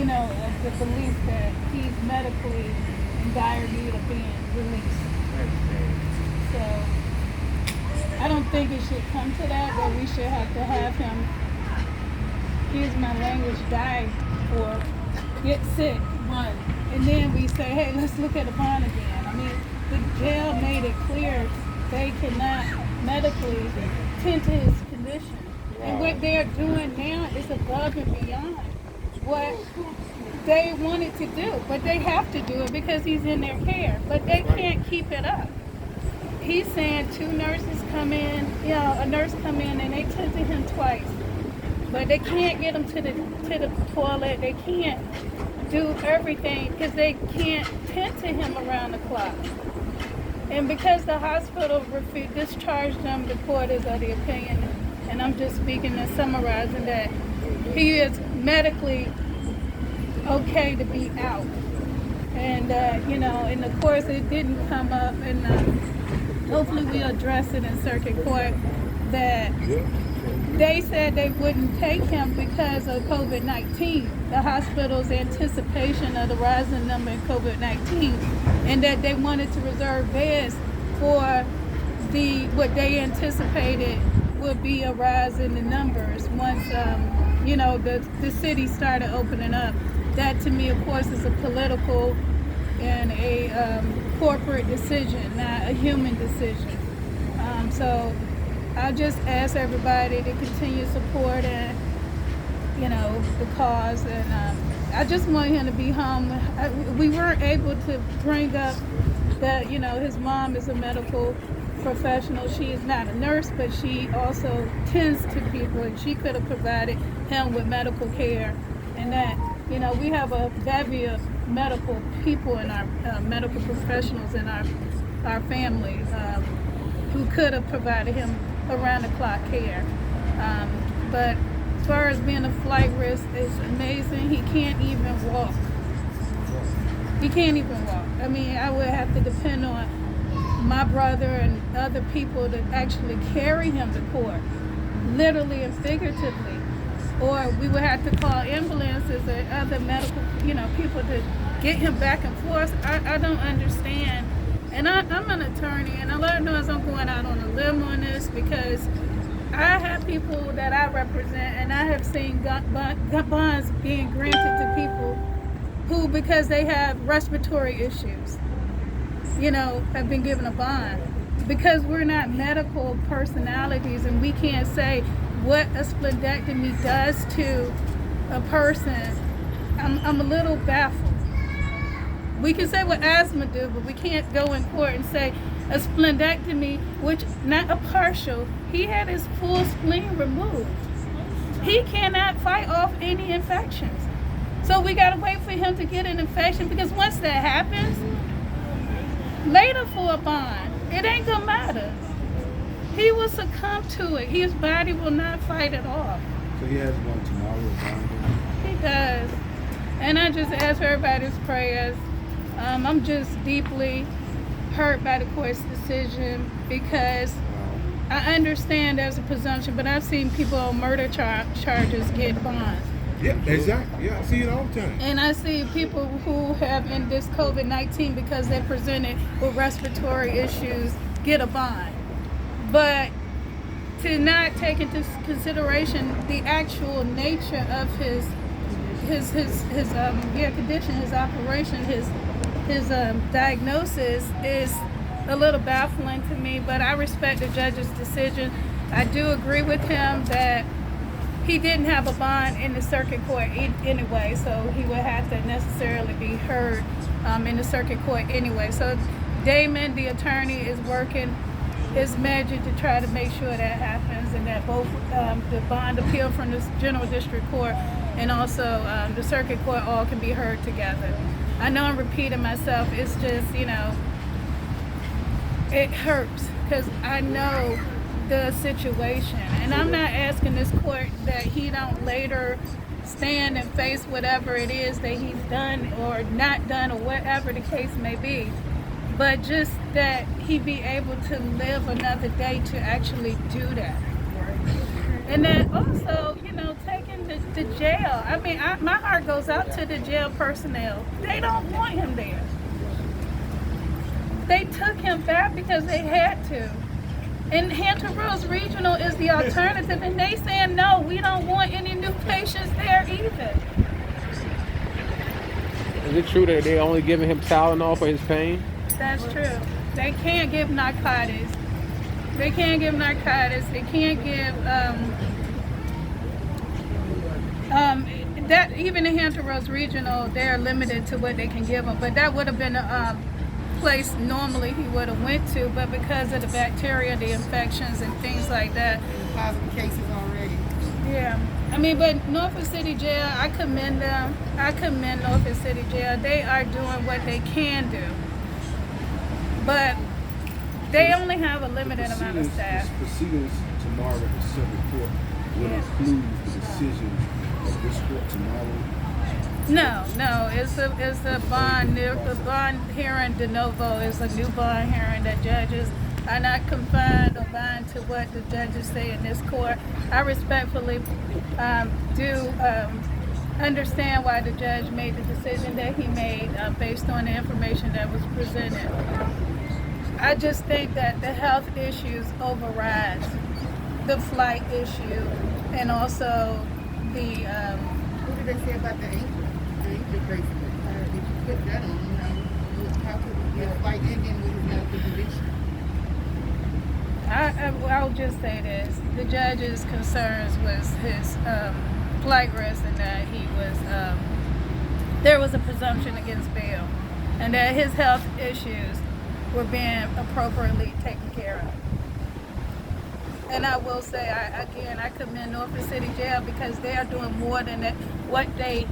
of the belief that he's medically in dire need of being released. So I don't think it should come to that, but we should have to have him, excuse my language, die or get sick, one. And then we say, hey, let's look at the bond again. I mean, the jail made it clear they cannot medically tend to his condition. And what they're doing now is above and beyond what they wanted to do. But they have to do it because he's in their care. But they can't keep it up. He's saying two nurses come in, a nurse come in and they tend to him twice. But they can't get him to the toilet. They can't do everything because they can't tend to him around the clock. And because the hospital discharged him, the court is of the opinion, and I'm just speaking and summarizing, that he is medically okay to be out. And, and of course it didn't come up, and hopefully we'll address it in circuit court, that they said they wouldn't take him because of COVID-19, the hospital's anticipation of the rising number in COVID-19, and that they wanted to reserve beds for what they anticipated would be a rise in the numbers once, the city started opening up. That to me, of course, is a political and a corporate decision, not a human decision. So I just ask everybody to continue support and, the cause. And I just want him to be home. We weren't able to bring up that, his mom is a medical professional. She is not a nurse, but she also tends to people, and she could have provided him with medical care. And that, we have a bevy of medical people in our medical professionals in our family who could have provided him around the clock care. But as far as being a flight risk, it's amazing. He can't even walk. He can't even walk. I mean, I would have to depend on my brother and other people to actually carry him to court, literally and figuratively. Or we would have to call ambulances or other medical, people to get him back and forth. I don't understand. And I'm an attorney, and a lot of times I'm going out on a limb on this because I have people that I represent, and I have seen bonds being granted to people who, because they have respiratory issues, have been given a bond. Because we're not medical personalities, and we can't say what a splenectomy does to a person, I'm a little baffled. We can say what asthma do, but we can't go in court and say a splenectomy, which not a partial, he had his full spleen removed. He cannot fight off any infections. So we gotta wait for him to get an infection, because once that happens, later for a bond, it ain't gonna matter. He will succumb to it. His body will not fight it off. So he has one tomorrow? He does. And I just ask for everybody's prayers. I'm just deeply hurt by the court's decision, because I understand there's a presumption, but I've seen people on murder charges get bonds. Yeah, exactly. Yeah, I see it all the time. And I see people who have in this COVID-19, because they're presented with respiratory issues, get a bond. But to not take into consideration the actual nature of his condition, his operation, his diagnosis is a little baffling to me. But I respect the judge's decision. I do agree with him that he didn't have a bond in the circuit court anyway, so he would have to necessarily be heard in the circuit court anyway. So Damon, the attorney, is working his magic to try to make sure that happens, and that both the bond appeal from the General District Court and also the circuit court all can be heard together. I know I'm repeating myself. It's just, it hurts, because I know the situation, and I'm not asking this court that he don't later stand and face whatever it is that he's done or not done, or whatever the case may be, but just that he be able to live another day to actually do that. And then also, taking the the jail. I mean, my heart goes out to the jail personnel. They don't want him there. They took him back because they had to. And Hampton Roads Regional is the alternative, and they saying, no, we don't want any new patients there either. Is it true that they're only giving him Tylenol for his pain? That's true. They can't give narcotics. They can't give narcotics. They can't give, that even in Hampton Roads Regional, they're limited to what they can give him. But that would have been a place normally he would have went to, but because of the bacteria, the infections and things like that. Positive cases already. Yeah. I mean, but Norfolk City Jail, I commend them. I commend Norfolk City Jail. They are doing what they can do. But they only have a limited amount of staff. Proceedings tomorrow at the circuit court will include the decision of this court tomorrow. No, it's a bond. The bond hearing de novo is a new bond hearing that judges are not confined or bound to what the judges say in this court. I respectfully do understand why the judge made the decision that he made based on the information that was presented. I just think that the health issues overrides the flight issue and also the. What did they say about the ankle? The ankle bracelet. If you put that on, how could he get a flight ending with his medical condition? I'll just say this: the judge's concerns was his flight risk, and that he was there was a presumption against bail, and that his health issues were being appropriately taken care of. And I will say, I commend Norfolk City Jail because they are doing more than what they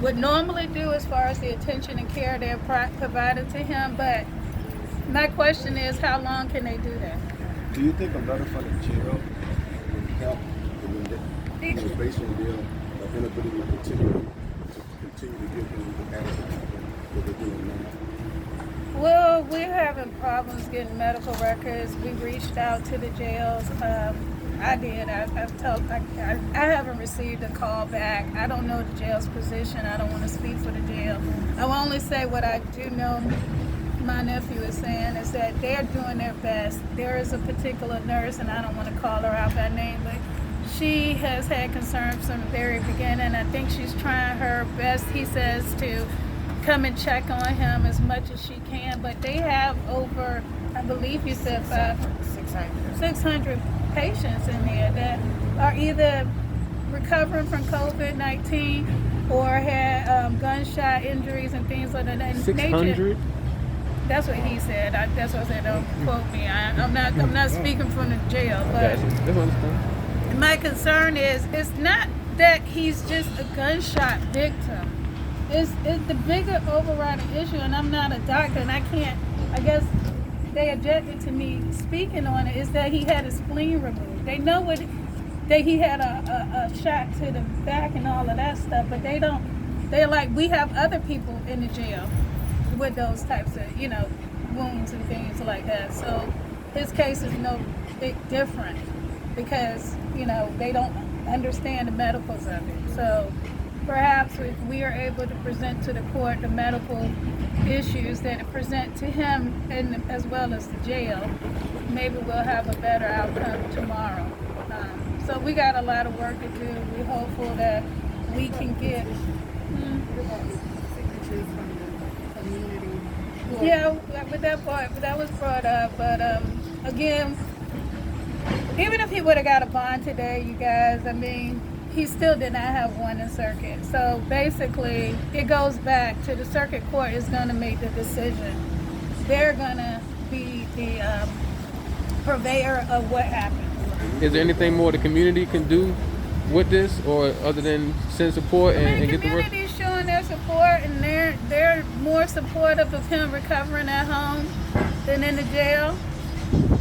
would normally do as far as the attention and care they're provided to him. But my question is, how long can they do that? Do you think a letter from the jail would help based on their inability to continue to give them the adequate treatment that they're doing now? Well, we're having problems getting medical records. We reached out to the jails. I did. I haven't received a call back. I don't know the jail's position. I don't want to speak for the jail. I will only say what I do know my nephew is saying is that they're doing their best. There is a particular nurse, and I don't want to call her out by name, but she has had concerns from the very beginning. I think she's trying her best, he says, to come and check on him as much as she can. But they have over, I believe you said 600 patients in there that are either recovering from COVID-19 or had gunshot injuries and things like that. 600? That's what he said. That's what I said. Don't quote me. I'm not speaking from the jail. But my concern is, it's not that he's just a gunshot victim. It's the bigger overriding issue, and I'm not a doctor, and I guess they objected to me speaking on it, is that he had his spleen removed. They know that he had a shot to the back and all of that stuff, but they're like, we have other people in the jail with those types of, wounds and things like that. So his case is no big different because, they don't understand the medicals of it. So perhaps if we are able to present to the court the medical issues that it present to him and as well as the jail, maybe we'll have a better outcome tomorrow. So we got a lot of work to do. We're hopeful that we can get Signatures from the community. yeah, with that part, but that was brought up. But again, even if he would have got a bond today, you guys, I mean, he still did not have one in circuit. So basically, it goes back to the circuit court is going to make the decision. They're going to be the purveyor of what happened. Is there anything more the community can do with this, or other than send support and get the work? The community's showing their support, and they're more supportive of him recovering at home than in the jail.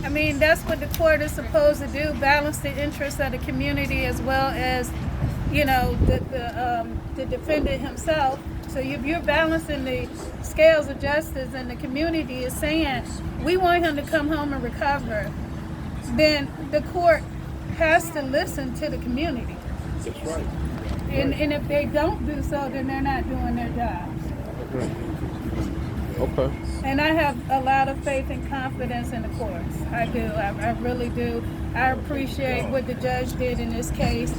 I mean, that's what the court is supposed to do: balance the interests of the community as well as, the defendant himself. So if you're balancing the scales of justice, and the community is saying we want him to come home and recover, then the court has to listen to the community. That's right. And if they don't do so, then they're not doing their jobs. Okay. And I have a lot of faith and confidence in the courts. I do. I really do. I appreciate what the judge did in this case.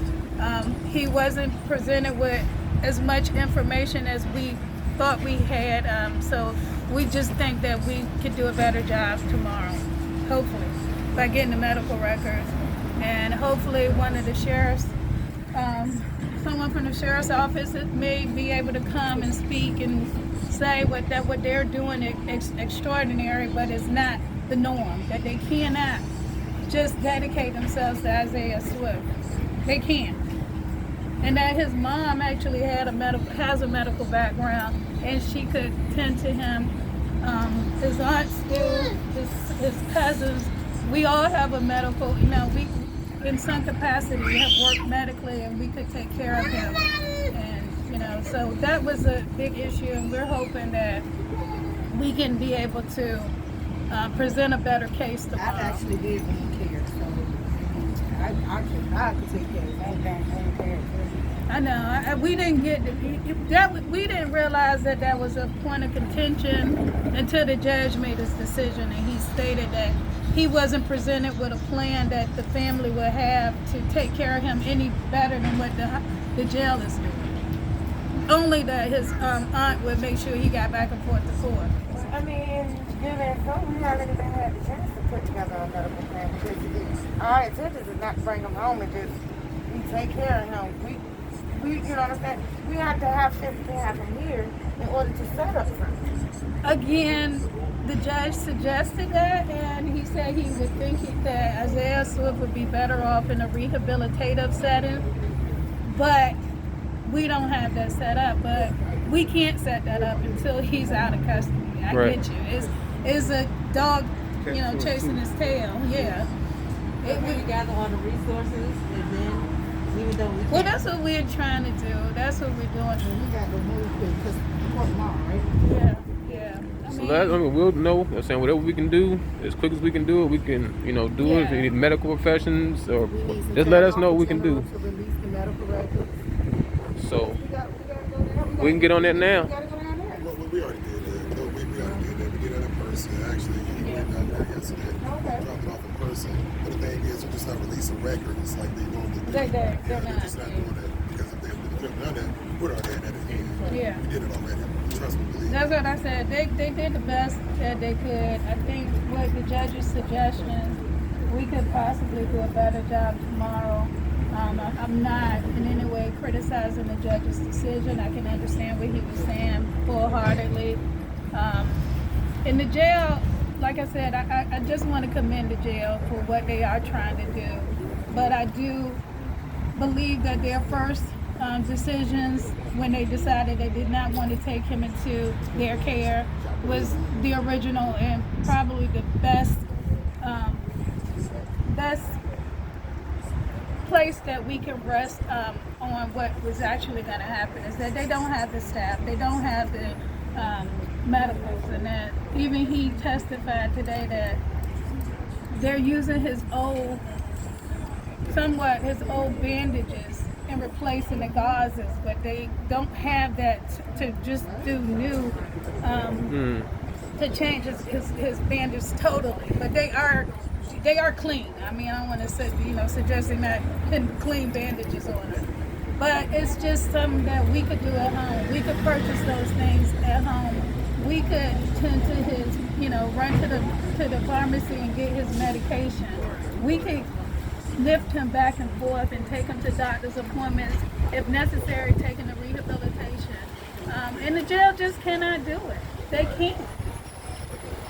He wasn't presented with as much information as we thought we had. So we just think that we could do a better job tomorrow, hopefully, by getting the medical records. And hopefully one of the sheriffs, someone from the sheriff's office may be able to come and speak and say what they're doing is extraordinary, but it's not the norm. That they cannot just dedicate themselves to Isaiah Swift. They can't. And that his mom actually has a medical background, and she could tend to him. His aunts do, his cousins. We all have a medical. We in some capacity have worked medically, and we could take care of him. And so that was a big issue, and we're hoping that we can be able to present a better case tomorrow. I actually did want care, so I could take care of that. I know. We didn't get we didn't realize that was a point of contention until the judge made his decision, and he stated that he wasn't presented with a plan that the family would have to take care of him any better than what the jail is doing. Only that his aunt would make sure he got back and forth to court. I mean, given so we haven't even had the chance to put together a medical plan because our intention is not to bring him home and just we take care of him. We you know what I'm saying? We have to have him here in order to set up something. Again, the judge suggested that, and he said he would think that Isaiah Swift would be better off in a rehabilitative setting, but we don't have that set up. But we can't set that up until he's out of custody. I get you. It's a dog, chasing his tail. Yeah. We gather all the resources, and then even though we can't. Well, that's what we're trying to do. That's what we're doing. We got to move because court tomorrow, right? Yeah. We'll know. I'm saying whatever we can do, as quick as we can do it, we can, do it. If you need medical professions, or just let us know what we can do. To release the medical records. So we can get on that now. Well, we already did that. We already did that. We did that in person. Actually, he went down there yesterday. Dropped it off in person. But the thing is, we're just not releasing records like they normally do. They're They're just not doing that. Because if they could have done that, we'd already had that in hand. Yeah. We did it already. Trust me, believe That's me. what I said. They did the best that they could. I think with the judge's suggestions, we could possibly do a better job tomorrow. I'm not in any way criticizing the judge's decision. I can understand what he was saying full-heartedly. In the jail, like I said, I just want to commend the jail for what they are trying to do. But I do believe that their first decisions when they decided they did not want to take him into their care was the original and probably the best place that we can rest on what was actually going to happen is that they don't have the staff, they don't have the medicals, and that even he testified today that they're using his old bandages and replacing the gauzes, but they don't have that to just do new, to change his bandages totally. But they are clean. I mean, I don't want to say, suggesting that putting clean bandages on it. But it's just something that we could do at home. We could purchase those things at home. We could tend to his, run to the pharmacy and get his medication. We could lift him back and forth and take him to doctor's appointments, if necessary, take him to rehabilitation. And the jail just cannot do it. They can't.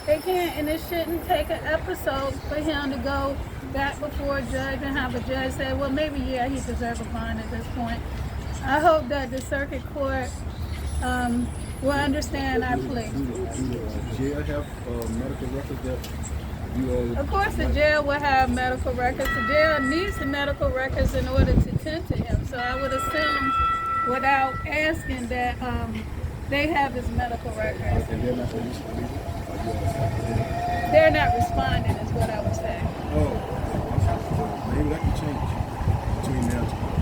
They can't, and it shouldn't take an episode for him to go back before a judge and have a judge say, well, maybe, he deserves a bond at this point. I hope that the circuit court will understand our plea. Do the jail have medical records that Of course, the jail will have medical records. The jail needs the medical records in order to tend to him. So I would assume, without asking, that they have his medical records. And they're not releasing? They're not responding, is what I would say. Oh, maybe that can change between now and tomorrow.